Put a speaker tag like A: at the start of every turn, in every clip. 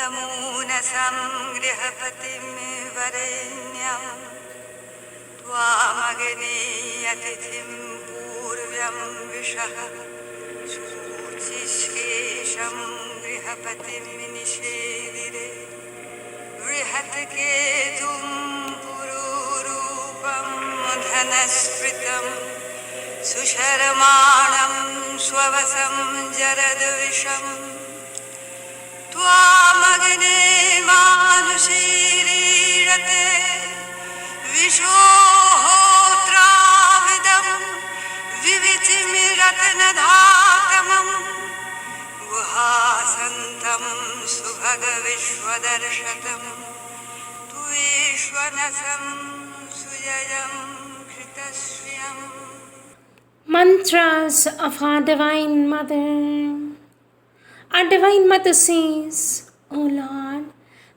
A: तमूनसं गृहपतिं वरेण्यं त्वामग्ने अतिथिं पूर्व्यं विशः शुचिष्केशं गृहपतिं निषेविरे बृहत्केतुं पुरूरूपं धनस्पृतं सुशर्माणं स्ववसं जरद्विषम् त्वामग्ने मानुषीरीरते विशोहोत्राविदं विविचिमिरत्नधातमं गुहासन्तं सुभगविश्वदर्शतं त्वेष्वनसं सुजयं कृतश्रियम्.
B: Mantras of our Divine Mother. Our Divine Mother says, O Lord,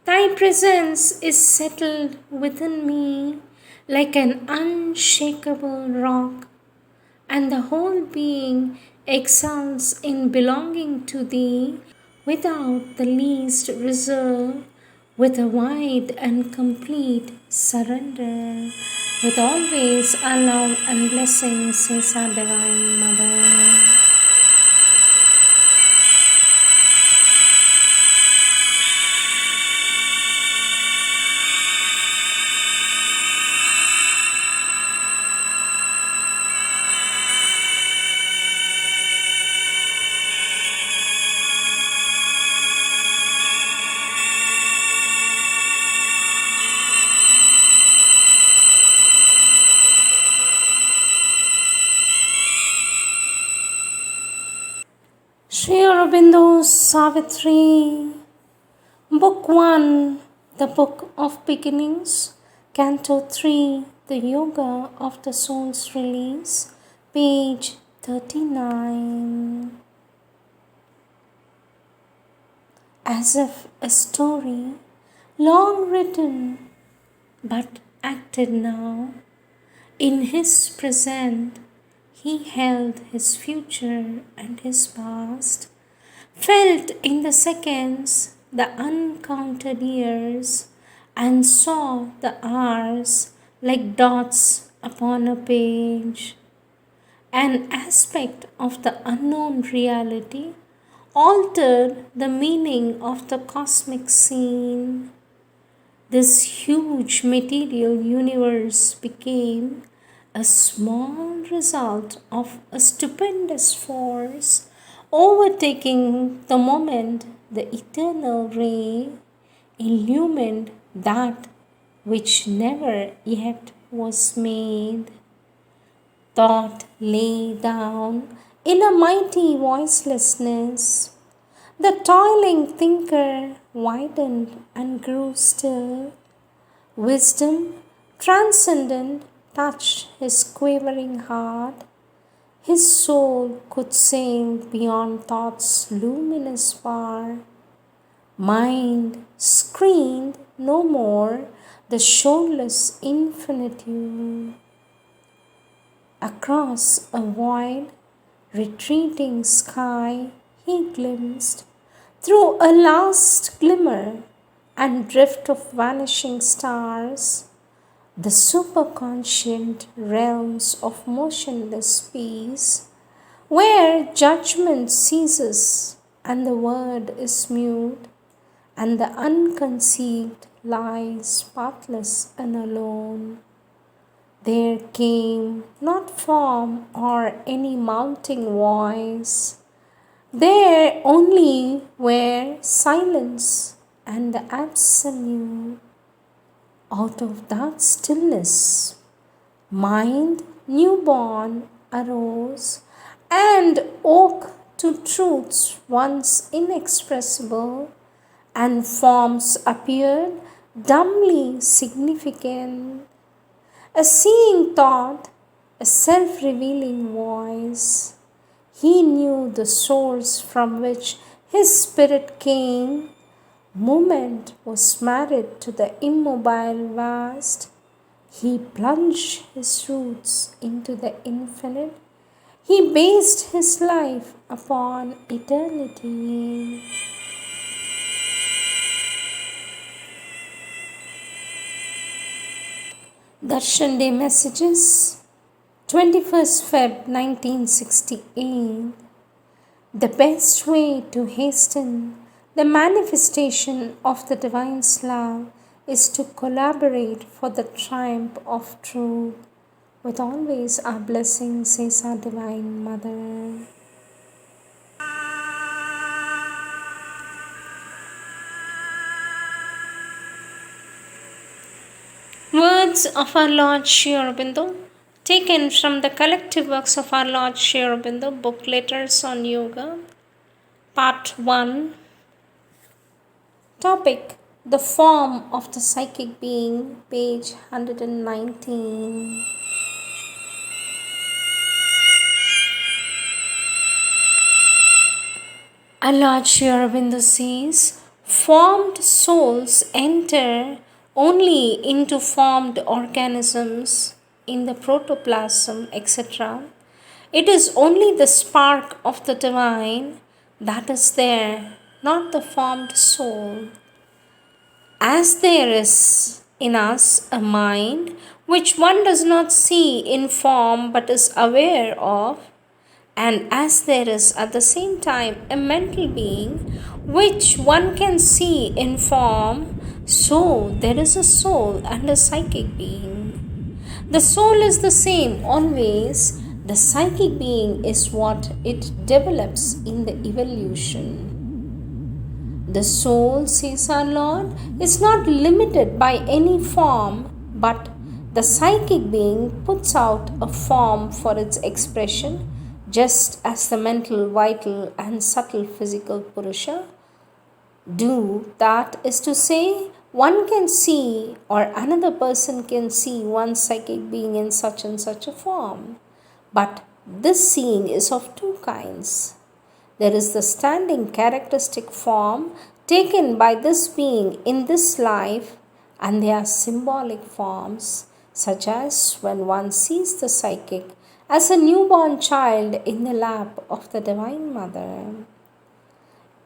B: Thy presence is settled within me like an unshakable rock, and the whole being exults in belonging to Thee without the least reserve, with a wide and complete surrender. With always our love and blessings, says our Divine Mother. Sri Aurobindo's Savitri, Book 1, The Book of Beginnings, Canto 3, The Yoga of the Soul's Release, page 39. As if a story long written but acted now, in his present he held his future and his past, felt in the seconds the uncounted years, and saw the hours like dots upon a page. An aspect of the unknown reality altered the meaning of the cosmic scene. This huge material universe became a small result of a stupendous force overtaking the moment the eternal ray illumined that which never yet was made. Thought lay down in a mighty voicelessness. The toiling thinker widened and grew still. Wisdom transcendent touched his quivering heart. His soul could sail beyond thought's luminous bar. Mind screened no more the shoreless infinitude. Across a wide, retreating sky he glimpsed, through a last glimmer and drift of vanishing stars, the superconscient realms of motionless peace, where judgment ceases and the word is mute, and the unconceived lies pathless and alone. There came not form or any mounting voice. There only were silence and the absolute. Out of that stillness, mind newborn arose and woke to truths once inexpressible, and forms appeared dumbly significant. A seeing thought, a self-revealing voice. He knew the source from which his spirit came. Movement was married to the immobile vast. He plunged his roots into the infinite. He based his life upon eternity. Darshan Day Messages, 21st Feb 1968. The best way to hasten the manifestation of the Divine's love is to collaborate for the triumph of truth. With always our blessings, says our Divine Mother. Words of our Lord Sri Aurobindo, taken from the collective works of our Lord Sri Aurobindo, book Letters on Yoga, Part 1. Topic: The form of the psychic being, page 119. Our Lord Sri Aurobindo says, formed souls enter only into formed organisms in the protoplasm, etc. It is only the spark of the divine that is there, not the formed soul. As there is in us a mind which one does not see in form but is aware of, and as there is at the same time a mental being which one can see in form, so there is a soul and a psychic being. The soul is the same always, the psychic being is what it develops in the evolution. The soul, says our Lord, is not limited by any form, but the psychic being puts out a form for its expression, just as the mental, vital, and subtle physical Purusha do. That is to say, one can see or another person can see one psychic being in such and such a form. But this seeing is of two kinds. There is the standing characteristic form taken by this being in this life, and there are symbolic forms, such as when one sees the psychic as a newborn child in the lap of the Divine Mother.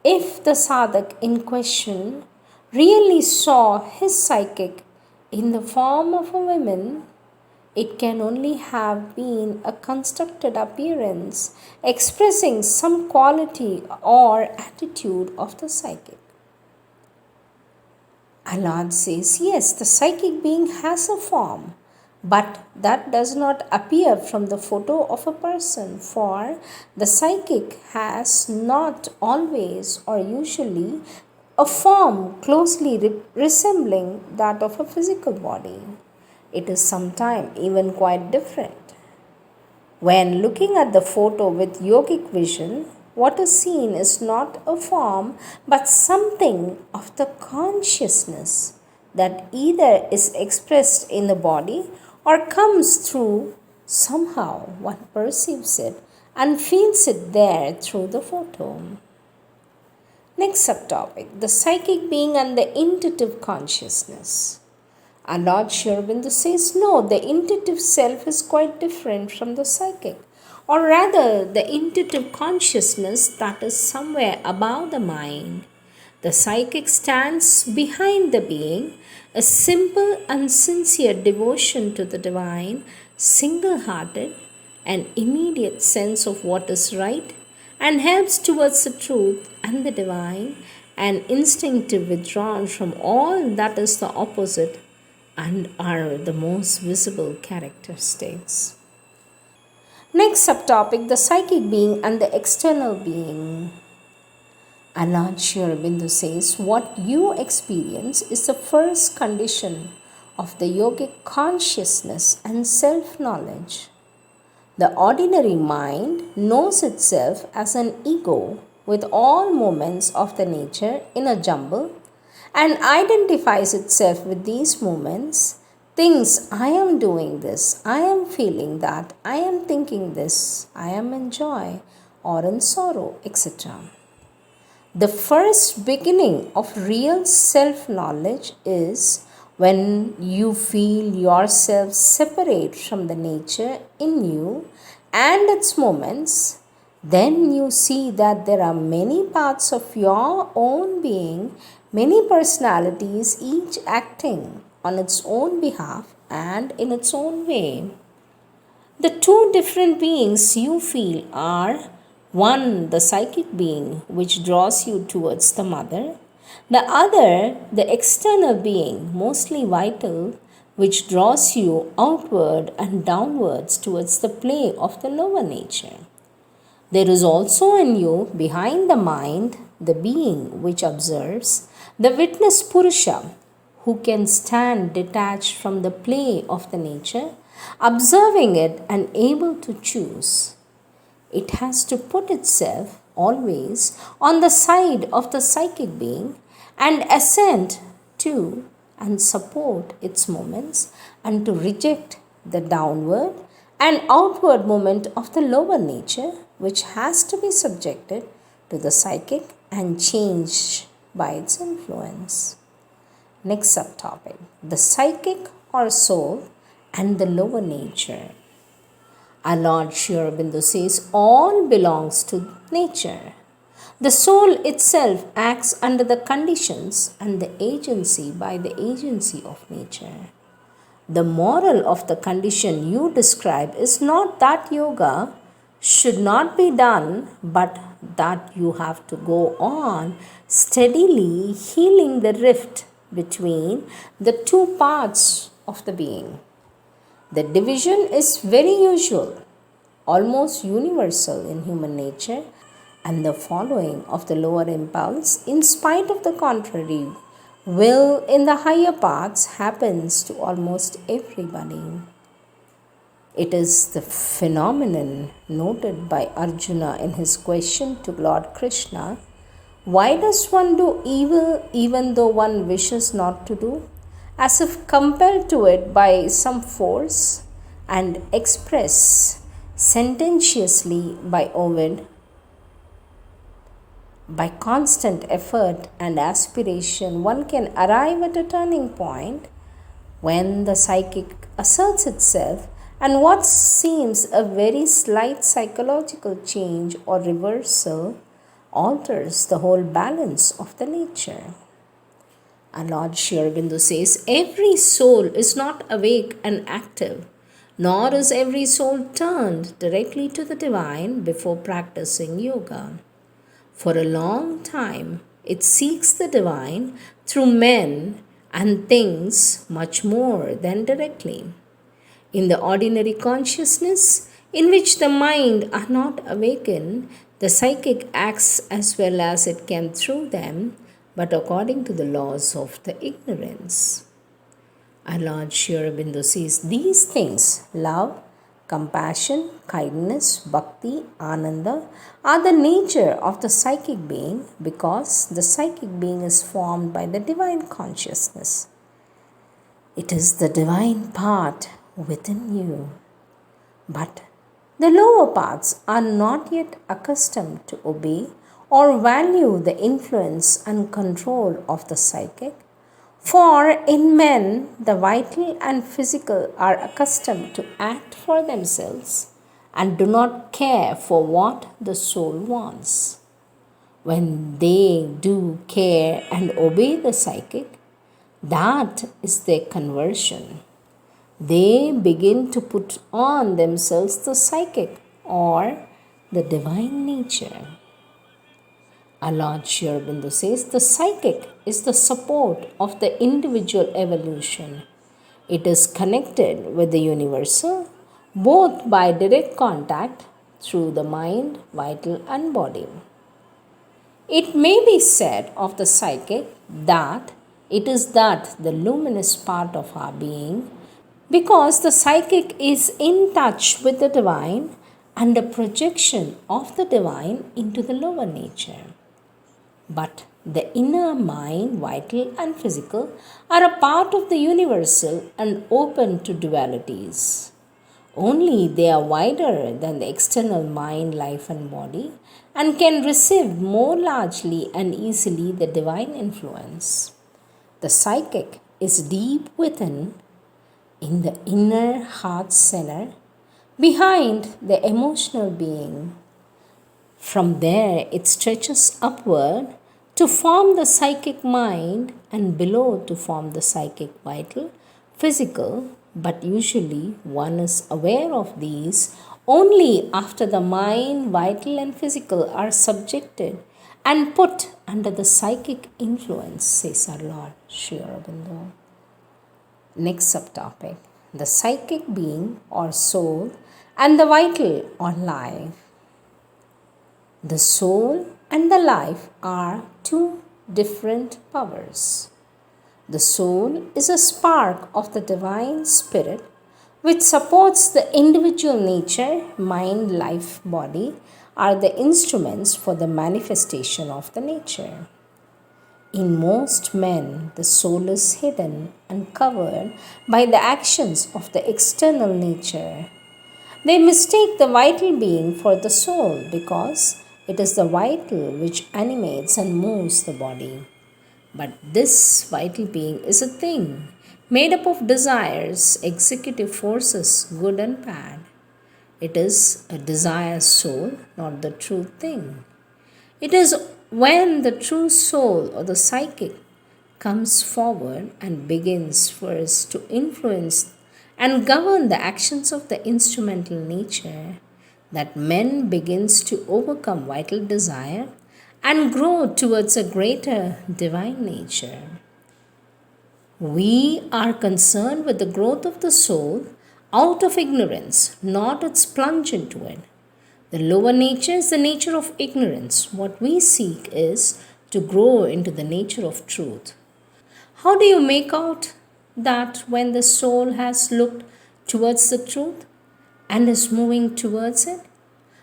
B: If the sadhak in question really saw his psychic in the form of a woman, it can only have been a constructed appearance expressing some quality or attitude of the psychic. Our Lord says, yes, the psychic being has a form, but that does not appear from the photo of a person, for the psychic has not always or usually a form closely resembling that of a physical body. It is sometimes even quite different. When looking at the photo with yogic vision, what is seen is not a form but something of the consciousness that either is expressed in the body or comes through somehow one perceives it and feels it there through the photo. Next subtopic: the psychic being and the intuitive consciousness. Our Lord Sri Aurobindo says, no, the intuitive self is quite different from the psychic, or rather the intuitive consciousness that is somewhere above the mind. The psychic stands behind the being, a simple and sincere devotion to the divine, single-hearted, an immediate sense of what is right, and helps towards the truth and the divine, an instinctive withdrawal from all that is the opposite, and are the most visible characteristics. Next subtopic: the psychic being and the external being. Our Lord Sri Aurobindo says, what you experience is the first condition of the yogic consciousness and self-knowledge. The ordinary mind knows itself as an ego with all moments of the nature in a jumble and identifies itself with these moments, thinks, I am doing this, I am feeling that, I am thinking this, I am in joy or in sorrow, etc. The first beginning of real self-knowledge is when you feel yourself separate from the nature in you and its moments. Then you see that there are many parts of your own being, many personalities, each acting on its own behalf and in its own way. The two different beings you feel are one, the psychic being, which draws you towards the mother, the other, the external being, mostly vital, which draws you outward and downwards towards the play of the lower nature. There is also in you, behind the mind, the being which observes, the witness Purusha, who can stand detached from the play of the nature, observing it and able to choose. It has to put itself always on the side of the psychic being and assent to and support its movements and to reject the downward and outward movement of the lower nature, which has to be subjected to the psychic and changed by its influence. Next subtopic, the psychic or soul and the lower nature. Our Lord Sri Aurobindo says all belongs to nature. The soul itself acts under the conditions and the agency by the agency of nature. The moral of the condition you describe is not that yoga should not be done, but that you have to go on steadily healing the rift between the two parts of the being. The division is very usual, almost universal in human nature, and the following of the lower impulse, in spite of the contrary will in the higher parts, happens to almost everybody. It is the phenomenon noted by Arjuna in his question to Lord Krishna, why does one do evil even though one wishes not to do? As if compelled to it by some force, and expressed sententiously by Ovid, by constant effort and aspiration, one can arrive at a turning point when the psychic asserts itself, and what seems a very slight psychological change or reversal alters the whole balance of the nature. Our Lord Sri Aurobindo says, every soul is not awake and active, nor is every soul turned directly to the divine before practicing yoga. For a long time, it seeks the divine through men and things much more than directly. In the ordinary consciousness, in which the mind are not awakened, the psychic acts as well as it can through them, but according to the laws of the ignorance. Our Lord Sri Aurobindo says these things, love, compassion, kindness, bhakti, ananda, are the nature of the psychic being, because the psychic being is formed by the divine consciousness. It is the divine part within you. But the lower parts are not yet accustomed to obey or value the influence and control of the psychic. For in men, the vital and physical are accustomed to act for themselves and do not care for what the soul wants. When they do care and obey the psychic, that is their conversion. They begin to put on themselves the psychic or the divine nature. Our Lord Sri Aurobindo says the psychic is the support of the individual evolution. It is connected with the universal both by direct contact through the mind, vital and body. It may be said of the psychic that it is that the luminous part of our being, because the psychic is in touch with the divine and a projection of the divine into the lower nature. But the inner mind, vital and physical, are a part of the universal and open to dualities. Only they are wider than the external mind, life and body, and can receive more largely and easily the divine influence. The psychic is deep within, in the inner heart center, behind the emotional being. From there, it stretches upward to form the psychic mind and below to form the psychic vital, physical, but usually one is aware of these only after the mind, vital, and physical are subjected and put under the psychic influence, says our Lord Sri Aurobindo. Next subtopic, the psychic being or soul and the vital or life. The soul and the life are two different powers. The soul is a spark of the divine spirit which supports the individual nature. Mind, life, body are the instruments for the manifestation of the nature. In most men, the soul is hidden and covered by the actions of the external nature. They mistake the vital being for the soul because it is the vital which animates and moves the body. But this vital being is a thing made up of desires, executive forces, good and bad. It is a desire soul, not the true thing. It is when the true soul or the psychic comes forward and begins first to influence and govern the actions of the instrumental nature that man begins to overcome vital desire and grow towards a greater divine nature. We are concerned with the growth of the soul out of ignorance, not its plunge into it. The lower nature is the nature of ignorance. What we seek is to grow into the nature of truth. How do you make out that when the soul has looked towards the truth and is moving towards it?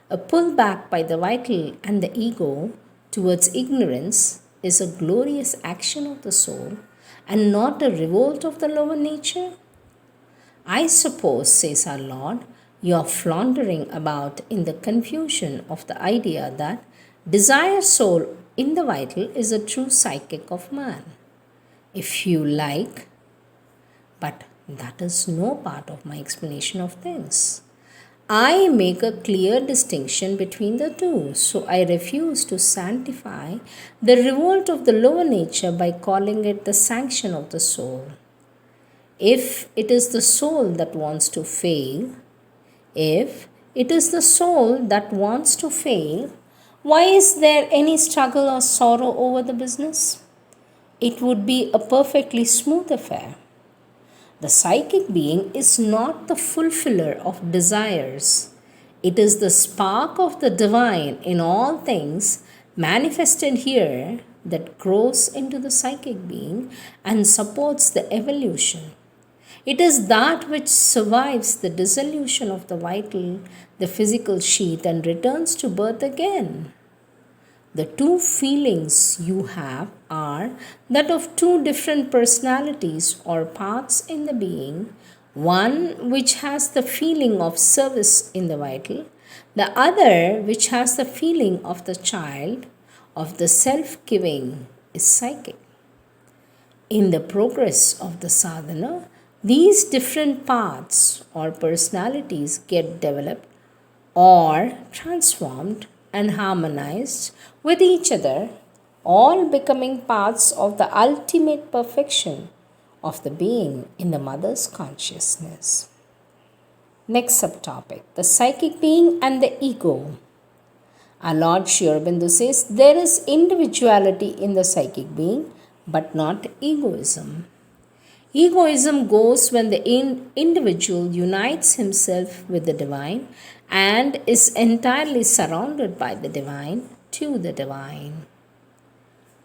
B: A pullback by the vital and the ego towards ignorance is a glorious action of the soul and not a revolt of the lower nature? I suppose, says our Lord, you are floundering about in the confusion of the idea that desire soul in the vital is a true psychic of man. If you like, but that is no part of my explanation of things. I make a clear distinction between the two, so I refuse to sanctify the revolt of the lower nature by calling it the sanction of the soul. If it is the soul that wants to fail, why is there any struggle or sorrow over the business? It would be a perfectly smooth affair. The psychic being is not the fulfiller of desires. It is the spark of the divine in all things manifested here that grows into the psychic being and supports the evolution. It is that which survives the dissolution of the vital, the physical sheath, and returns to birth again. The two feelings you have are that of two different personalities or parts in the being, one which has the feeling of service in the vital, the other which has the feeling of the child, of the self-giving, is psychic. In the progress of the sadhana, these different parts or personalities get developed or transformed and harmonized with each other, all becoming parts of the ultimate perfection of the being in the mother's consciousness. Next subtopic, the psychic being and the ego. Our Lord Sri Aurobindo says there is individuality in the psychic being, but not egoism. Egoism goes when the individual unites himself with the divine and is entirely surrounded by the divine to the divine.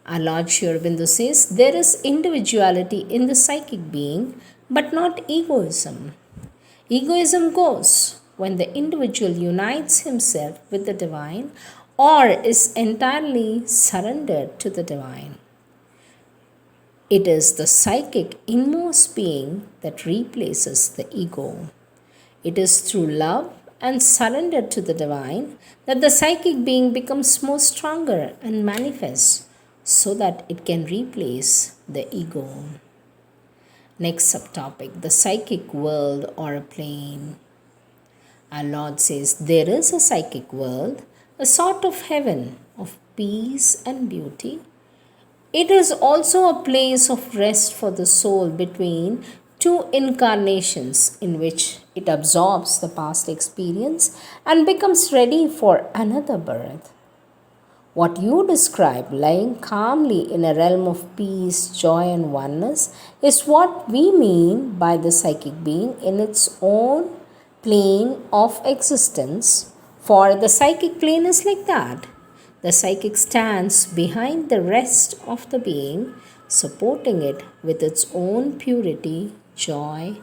B: Our Lord Sri Aurobindo says there is individuality in the psychic being, but not egoism. Egoism goes when the individual unites himself with the divine or is entirely surrendered to the divine. It is the psychic inmost being that replaces the ego. It is through love and surrender to the divine that the psychic being becomes more stronger and manifests so that it can replace the ego. Next subtopic, the psychic world or a plane. Our Lord says there is a psychic world, a sort of heaven of peace and beauty, It is also a place of rest for the soul between two incarnations in which it absorbs the past experience and becomes ready for another birth. What you describe, lying calmly in a realm of peace, joy, and oneness, is what we mean by the psychic being in its own plane of existence. For the psychic plane is like that. The psychic stands behind the rest of the being, supporting it with its own purity, joy,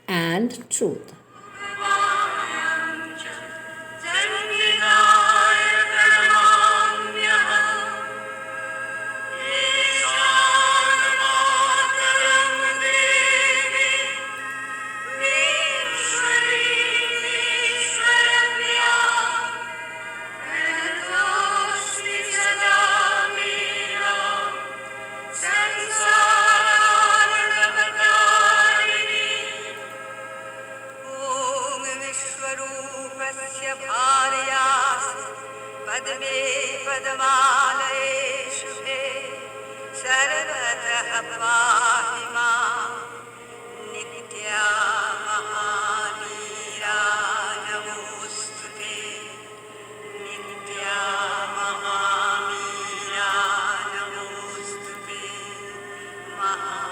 B: and truth.
A: पद्मे पद्मालये शुभे सर्वतः पाहि मां नित्या महावीरा नमोऽस्तु ते नित्या महावीरा नमोऽस्तु ते महा